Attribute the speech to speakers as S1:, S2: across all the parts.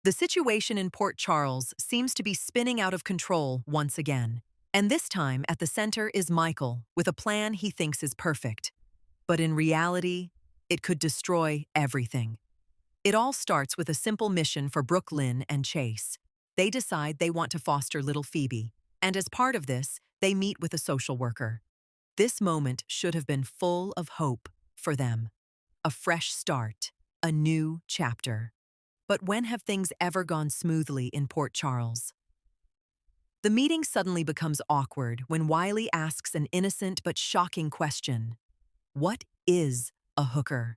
S1: The situation in Port Charles seems to be spinning out of control once again. And this time, at the center is Michael, with a plan he thinks is perfect. But in reality, it could destroy everything. It all starts with a simple mission for Brook Lynn and Chase. They decide they want to foster little Phoebe, and as part of this, they meet with a social worker. This moment should have been full of hope for them. A fresh start, a new chapter. But when have things ever gone smoothly in Port Charles? The meeting suddenly becomes awkward when Wiley asks an innocent but shocking question. What is a hooker?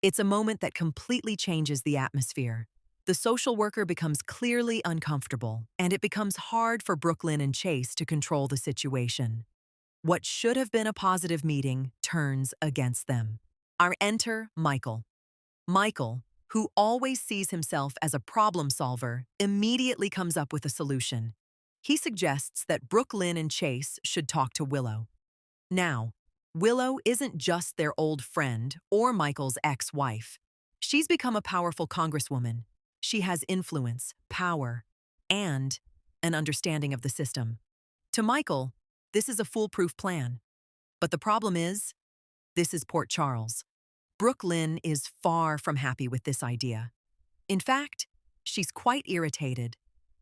S1: It's a moment that completely changes the atmosphere. The social worker becomes clearly uncomfortable, and it becomes hard for Brook Lynn and Chase to control the situation. What should have been a positive meeting turns against them. Enter Michael. Michael, who always sees himself as a problem solver, immediately comes up with a solution. He suggests that Brook Lynn and Chase should talk to Willow. Now, Willow isn't just their old friend or Michael's ex-wife. She's become a powerful congresswoman. She has influence, power, and an understanding of the system. To Michael, this is a foolproof plan. But the problem is, this is Port Charles. Brook Lynn is far from happy with this idea. In fact, she's quite irritated.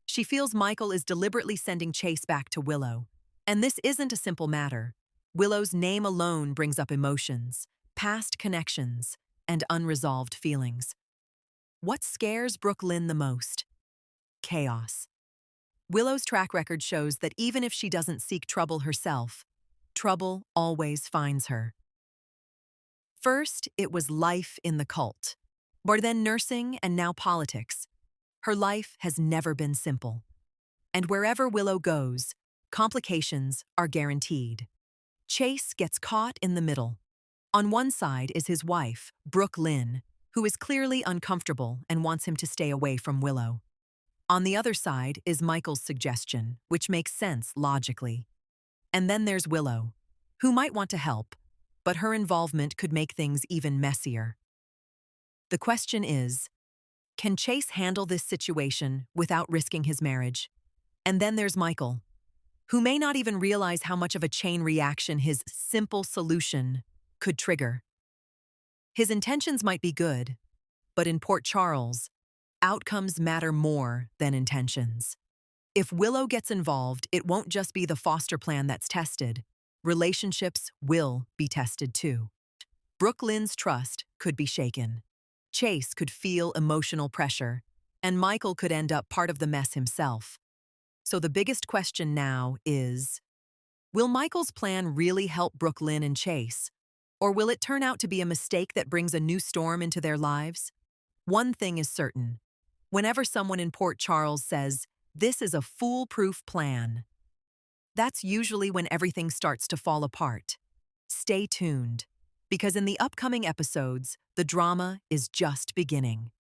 S1: She feels Michael is deliberately sending Chase back to Willow. And this isn't a simple matter. Willow's name alone brings up emotions, past connections, and unresolved feelings. What scares Brook Lynn the most? Chaos. Willow's track record shows that even if she doesn't seek trouble herself, trouble always finds her. First, it was life in the cult, but then nursing and now politics. Her life has never been simple. And wherever Willow goes, complications are guaranteed. Chase gets caught in the middle. On one side is his wife, Brook Lynn, who is clearly uncomfortable and wants him to stay away from Willow. On the other side is Michael's suggestion, which makes sense logically. And then there's Willow, who might want to help, but her involvement could make things even messier. The question is, can Chase handle this situation without risking his marriage? And then there's Michael, who may not even realize how much of a chain reaction his simple solution could trigger. His intentions might be good, but in Port Charles, outcomes matter more than intentions. If Willow gets involved, it won't just be the foster plan that's tested. Relationships will be tested too. Brook Lynn's trust could be shaken. Chase could feel emotional pressure, and Michael could end up part of the mess himself. So the biggest question now is, will Michael's plan really help Brook Lynn and Chase? Or will it turn out to be a mistake that brings a new storm into their lives? One thing is certain. Whenever someone in Port Charles says, "This is a foolproof plan," that's usually when everything starts to fall apart. Stay tuned, because in the upcoming episodes, the drama is just beginning.